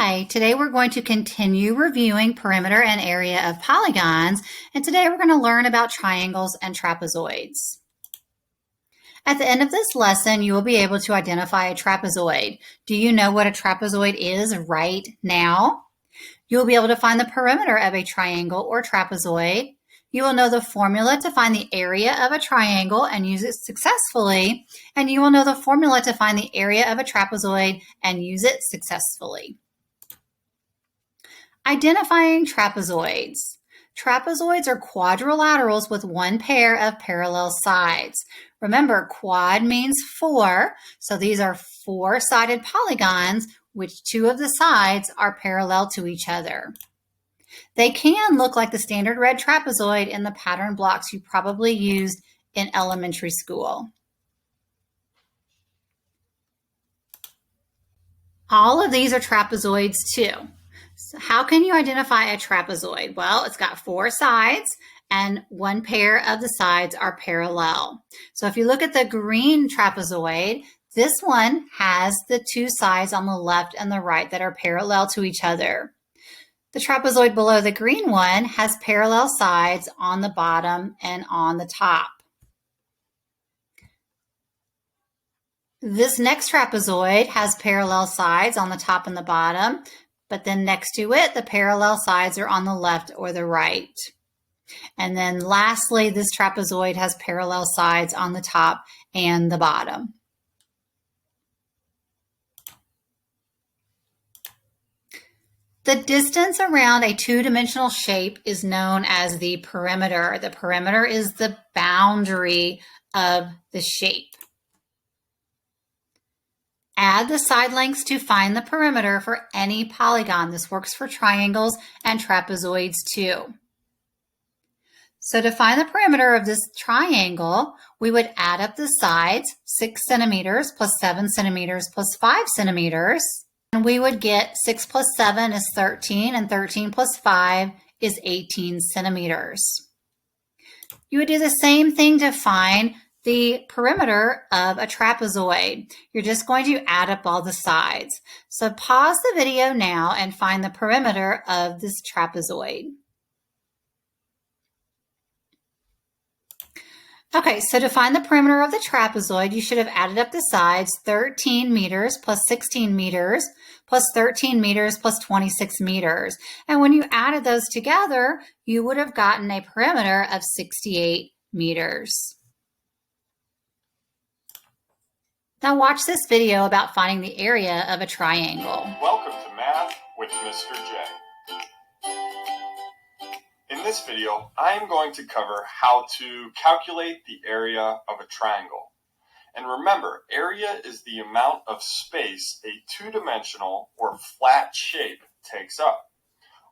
Hi, today we're going to continue reviewing perimeter and area of polygons, and today we're going to learn about triangles and trapezoids. At the end of this lesson, you will be able to identify a trapezoid. Do you know what a trapezoid is right now? You'll be able to find the perimeter of a triangle or trapezoid. You will know the formula to find the area of a triangle and use it successfully, and you will know the formula to find the area of a trapezoid and use it successfully. Identifying trapezoids. Trapezoids are quadrilaterals with one pair of parallel sides. Remember, quad means four, so these are four-sided polygons, which two of the sides are parallel to each other. They can look like the standard red trapezoid in the pattern blocks you probably used in elementary school. All of these are trapezoids too. So how can you identify a trapezoid? Well, it's got four sides and one pair of the sides are parallel. So if you look at the green trapezoid, this one has the two sides on the left and the right that are parallel to each other. The trapezoid below the green one has parallel sides on the bottom and on the top. This next trapezoid has parallel sides on the top and the bottom, but then next to it, the parallel sides are on the left or the right. And then lastly, this trapezoid has parallel sides on the top and the bottom. The distance around a two-dimensional shape is known as the perimeter. The perimeter is the boundary of the shape. Add the side lengths to find the perimeter for any polygon. This works for triangles and trapezoids too. So to find the perimeter of this triangle, we would add up the sides, 6 centimeters plus 7 centimeters plus 5 centimeters. And we would get 6 plus 7 is 13, and 13 plus 5 is 18 centimeters. You would do the same thing to find the perimeter of a trapezoid. You're just going to add up all the sides. So pause the video now and find the perimeter of this trapezoid. Okay, so to find the perimeter of the trapezoid, you should have added up the sides, 13 meters plus 16 meters plus 13 meters plus 26 meters. And when you added those together, you would have gotten a perimeter of 68 meters. Now watch this video about finding the area of a triangle. Welcome to Math with Mr. J. In this video, I am going to cover how to calculate the area of a triangle. And remember, area is the amount of space a two-dimensional or flat shape takes up.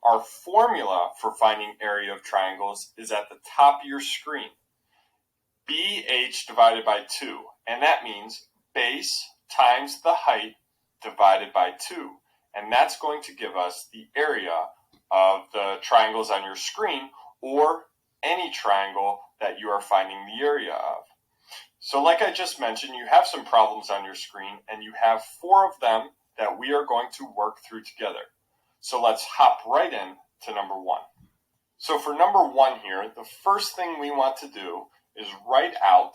Our formula for finding area of triangles is at the top of your screen. BH divided by 2, and that means base times the height divided by 2. And that's going to give us the area of the triangles on your screen, or any triangle that you are finding the area of. So like I just mentioned, you have some problems on your screen, and you have 4 of them that we are going to work through together. So let's hop right in to number 1. So for number 1 here, the first thing we want to do is write out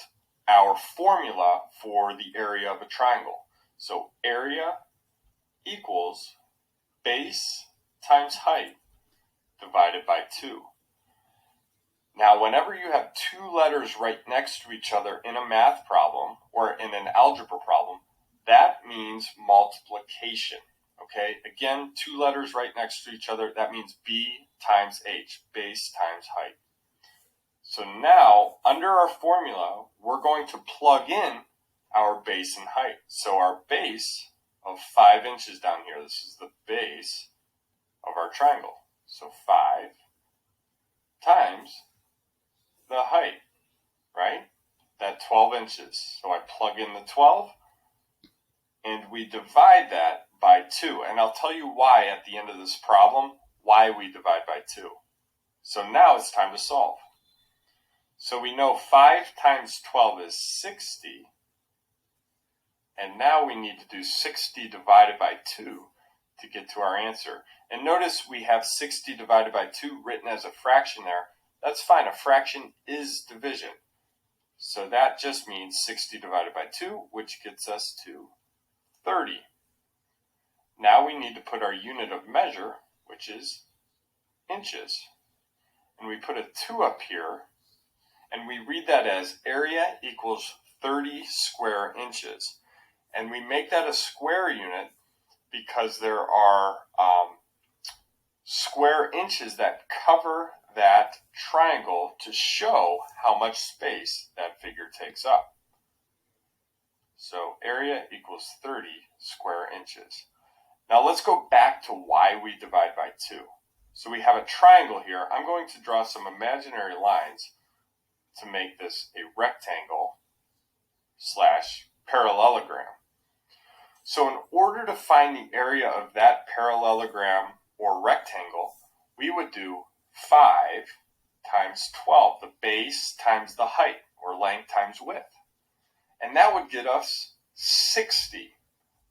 our formula for the area of a triangle. So area equals base times height divided by 2. Now, whenever you have 2 letters right next to each other in a math problem or in an algebra problem, that means multiplication. Okay, again, 2 letters right next to each other, that means B times H, base times height. So now, under our formula, we're going to plug in our base and height. So our base of 5 inches down here, this is the base of our triangle. So 5 times the height, right? That 12 inches. So I plug in the 12, and we divide that by 2. And I'll tell you why at the end of this problem, why we divide by 2. So now it's time to solve. So we know 5 times 12 is 60. And now we need to do 60 divided by 2 to get to our answer. And notice we have 60 divided by 2 written as a fraction there. That's fine. A fraction is division. So that just means 60 divided by 2, which gets us to 30. Now we need to put our unit of measure, which is inches. And we put a 2 up here, and we read that as area equals 30 square inches. And we make that a square unit because there are square inches that cover that triangle to show how much space that figure takes up. So area equals 30 square inches. Now let's go back to why we divide by 2. So we have a triangle here. I'm going to draw some imaginary lines to make this a rectangle slash parallelogram. So in order to find the area of that parallelogram or rectangle, we would do 5 times 12, the base times the height, or length times width. And that would get us 60.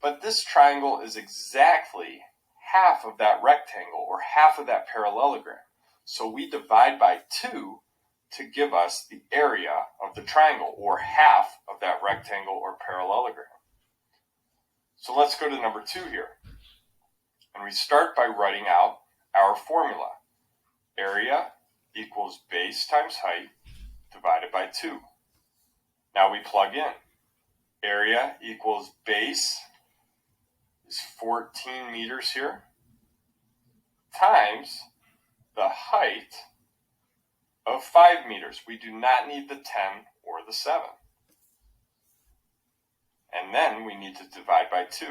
But this triangle is exactly half of that rectangle, or half of that parallelogram. So we divide by 2 to give us the area of the triangle, or half of that rectangle or parallelogram. So let's go to number 2 here. And we start by writing out our formula. Area equals base times height divided by 2. Now we plug in. Area equals base is 14 meters here, times the height of 5 meters. We do not need the 10 or the 7. And then we need to divide by 2.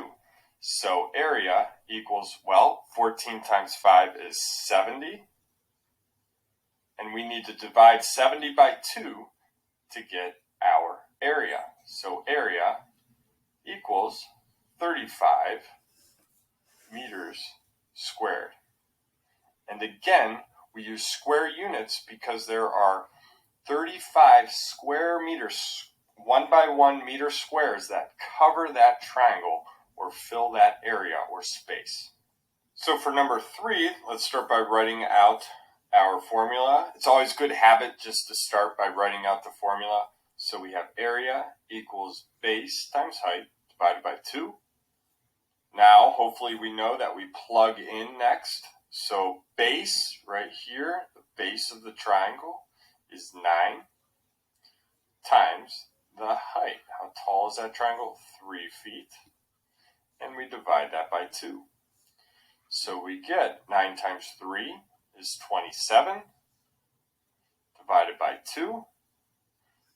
So area equals, 14 times 5 is 70. And we need to divide 70 by 2 to get our area. So area equals 35 meters squared. And again, we use square units because there are 35 square meters, 1 by 1 meter squares that cover that triangle or fill that area or space. So for number 3, let's start by writing out our formula. It's always good habit just to start by writing out the formula. So we have area equals base times height divided by 2. Now, hopefully we know that we plug in next. So base right here, the base of the triangle is 9 times the height. How tall is that triangle? 3 feet. And we divide that by 2. So we get 9 times 3 is 27 divided by 2.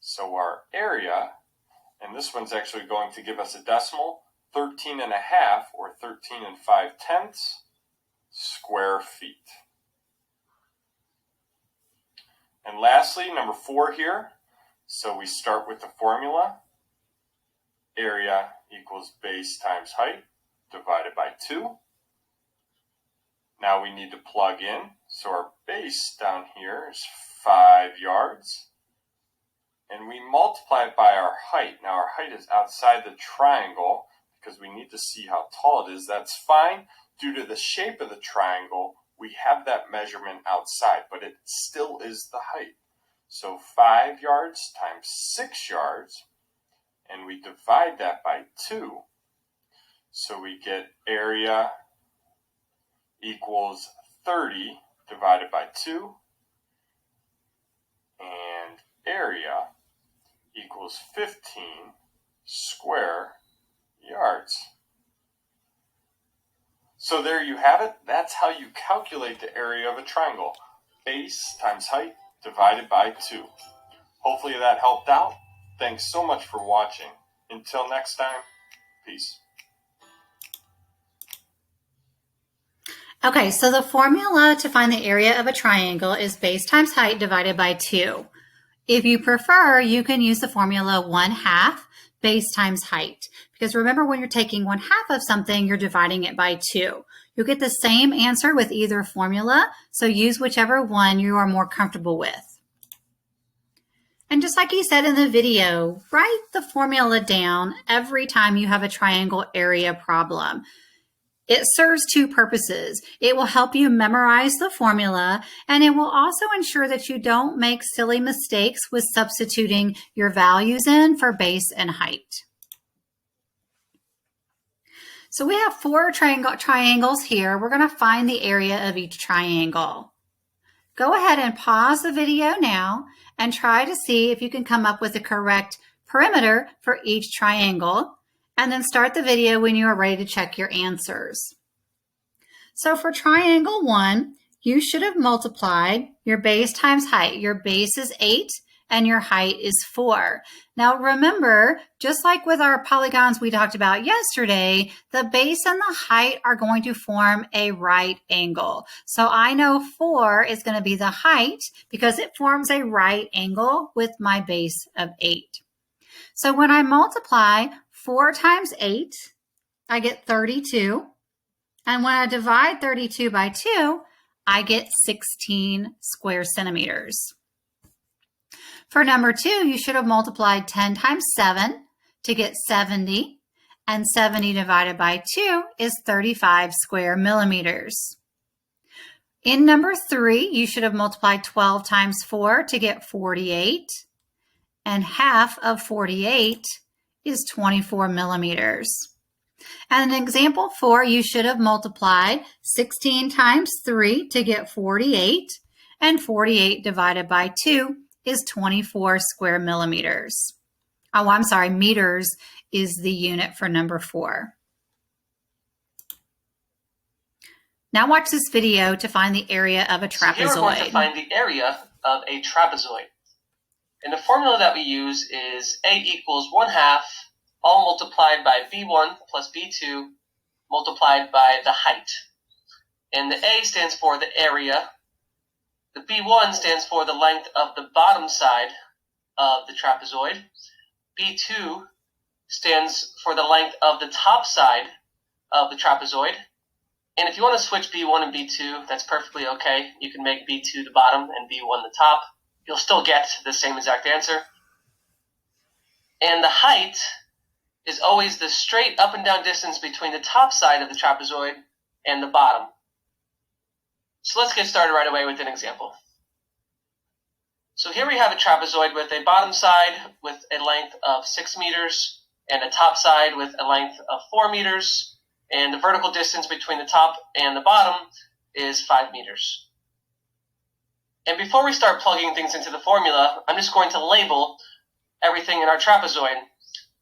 So our area, and this one's actually going to give us a decimal, 13 and a half, or 13 and 5/10 square feet. And lastly, number 4 here. So we start with the formula. Area equals base times height divided by 2. Now we need to plug in. So our base down here is 5 yards. And we multiply it by our height. Now our height is outside the triangle because we need to see how tall it is. That's fine. Due to the shape of the triangle, we have that measurement outside, but it still is the height. So 5 yards times 6 yards, and we divide that by 2. So we get area equals 30 divided by 2, and area equals 15 square yards. So there you have it. That's how you calculate the area of a triangle. Base times height divided by 2. Hopefully that helped out. Thanks so much for watching. Until next time, peace. Okay, so the formula to find the area of a triangle is base times height divided by 2. If you prefer, you can use the formula 1/2 base times height. Because remember, when you're taking 1/2 of something, you're dividing it by 2. You'll get the same answer with either formula, so use whichever one you are more comfortable with. And just like you said in the video, write the formula down every time you have a triangle area problem. It serves two purposes. It will help you memorize the formula, and it will also ensure that you don't make silly mistakes with substituting your values in for base and height. So we have four triangles here. We're going to find the area of each triangle. Go ahead and pause the video now and try to see if you can come up with the correct perimeter for each triangle, and then start the video when you are ready to check your answers. So for triangle 1, you should have multiplied your base times height. Your base is 8 and your height is 4. Now remember, just like with our polygons we talked about yesterday, the base and the height are going to form a right angle. So I know 4 is going to be the height because it forms a right angle with my base of 8. So when I multiply 4 times 8, I get 32. And when I divide 32 by 2, I get 16 square centimeters. For number 2, you should have multiplied 10 times 7 to get 70. And 70 divided by 2 is 35 square millimeters. In number 3, you should have multiplied 12 times 4 to get 48. And half of 48 is 24 millimeters. And in example 4, you should have multiplied 16 times 3 to get 48, and 48 divided by 2 is 24 square millimeters. Oh, I'm sorry, meters is the unit for number 4. Now watch this video to find the area of a trapezoid. So here we're going to find the area of a trapezoid. And the formula that we use is A equals 1/2 all multiplied by B1 plus B2 multiplied by the height. And the A stands for the area. The B1 stands for the length of the bottom side of the trapezoid. B2 stands for the length of the top side of the trapezoid. And if you want to switch B1 and B2, that's perfectly okay. You can make B2 the bottom and B1 the top. You'll still get the same exact answer. And the height is always the straight up and down distance between the top side of the trapezoid and the bottom. So let's get started right away with an example. So here we have a trapezoid with a bottom side with a length of 6 meters and a top side with a length of 4 meters. And the vertical distance between the top and the bottom is 5 meters. And before we start plugging things into the formula, I'm just going to label everything in our trapezoid.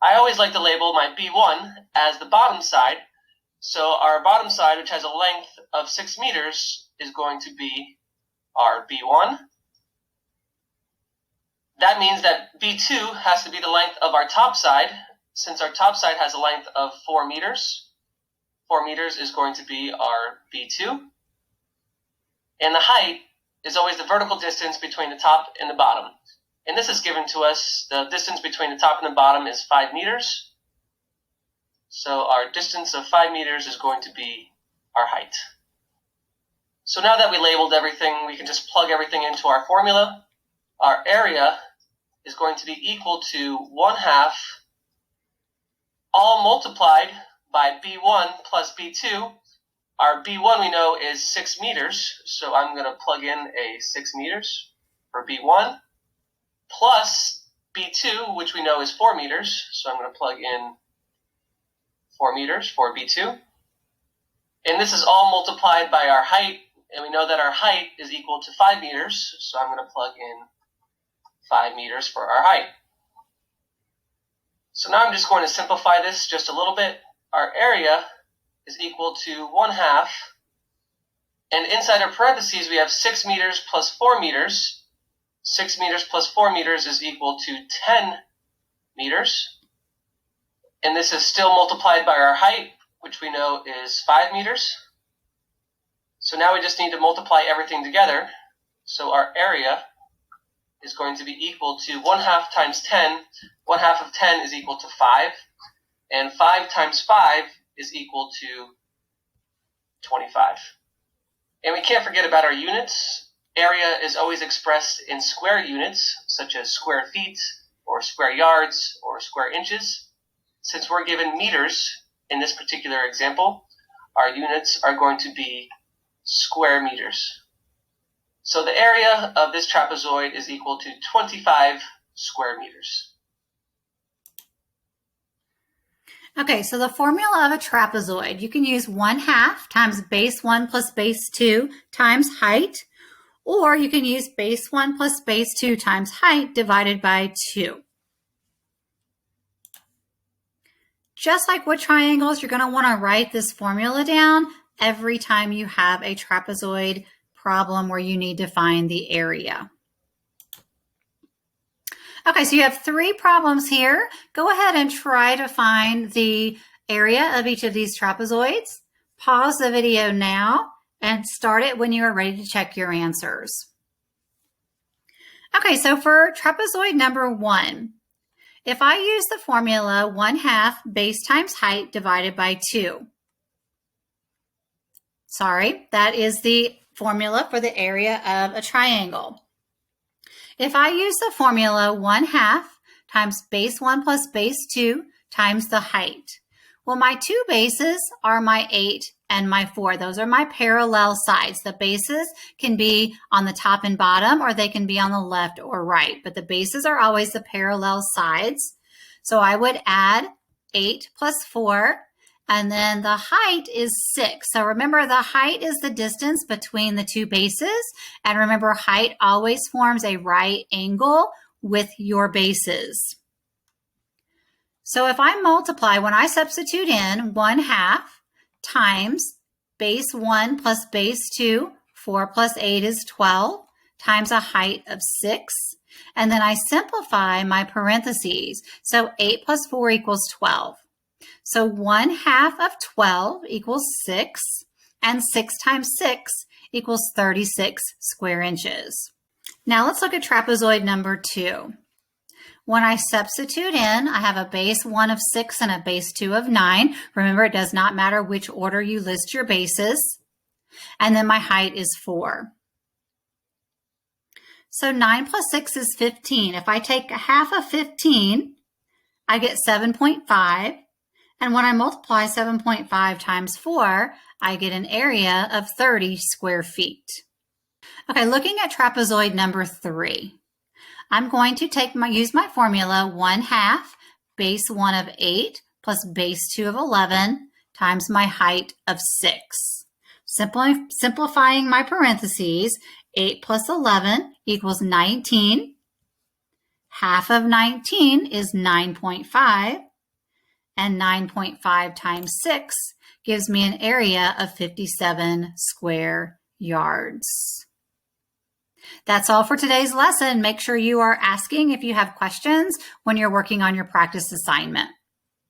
I always like to label my B1 as the bottom side. So our bottom side, which has a length of 6 meters, is going to be our B1. That means that B2 has to be the length of our top side. Since our top side has a length of 4 meters, 4 meters is going to be our B2. And the height is always the vertical distance between the top and the bottom. And this is given to us, the distance between the top and the bottom is 5 meters. So our distance of 5 meters is going to be our height. So now that we labeled everything, we can just plug everything into our formula. Our area is going to be equal to 1/2 all multiplied by B1 plus B2. Our B1 we know is 6 meters, so I'm going to plug in a 6 meters for B1, plus B2, which we know is 4 meters, so I'm going to plug in 4 meters for B2. And this is all multiplied by our height, and we know that our height is equal to 5 meters, so I'm going to plug in 5 meters for our height. So now I'm just going to simplify this just a little bit. Our area is equal to 1/2, and inside our parentheses we have 6 meters plus 4 meters. 6 meters plus 4 meters is equal to 10 meters. And this is still multiplied by our height, which we know is 5 meters. So now we just need to multiply everything together. So our area is going to be equal to 1/2 times 10. 1/2 of 10 is equal to 5. And 5 times 5 is equal to 25. And we can't forget about our units. Area is always expressed in square units, such as square feet, or square yards, or square inches. Since we're given meters in this particular example, our units are going to be square meters. So the area of this trapezoid is equal to 25 square meters. Okay, so the formula of a trapezoid, you can use 1/2 times base 1 plus base 2 times height, or you can use base 1 plus base 2 times height divided by 2. Just like with triangles, you're going to want to write this formula down every time you have a trapezoid problem where you need to find the area. Okay, so you have 3 problems here. Go ahead and try to find the area of each of these trapezoids. Pause the video now and start it when you are ready to check your answers. Okay, so for trapezoid number 1, if I use the formula 1/2 base times height divided by 2. Sorry, that is the formula for the area of a triangle. If I use the formula 1/2 times base 1 plus base 2 times the height, well, my 2 bases are my 8 and my 4. Those are my parallel sides. The bases can be on the top and bottom, or they can be on the left or right, but the bases are always the parallel sides. So I would add 8 plus 4, and then the height is 6. So remember, the height is the distance between the 2 bases. And remember, height always forms a right angle with your bases. So if I multiply, when I substitute in 1/2 times base 1 plus base 2, 4 plus 8 is 12, times a height of 6. And then I simplify my parentheses. So 8 plus 4 equals 12. So 1/2 of 12 equals 6, and 6 times 6 equals 36 square inches. Now let's look at trapezoid number 2. When I substitute in, I have a base 1 of 6 and a base 2 of 9. Remember, it does not matter which order you list your bases. And then my height is 4. So 9 plus 6 is 15. If I take 1/2 of 15, I get 7.5. And when I multiply 7.5 times 4, I get an area of 30 square feet. Okay, looking at trapezoid number 3, I'm going to use my formula 1/2 base 1 of 8 plus base 2 of 11 times my height of 6. Simplifying my parentheses, 8 plus 11 equals 19. Half of 19 is 9.5. And 9.5 times 6 gives me an area of 57 square yards. That's all for today's lesson. Make sure you are asking if you have questions when you're working on your practice assignment.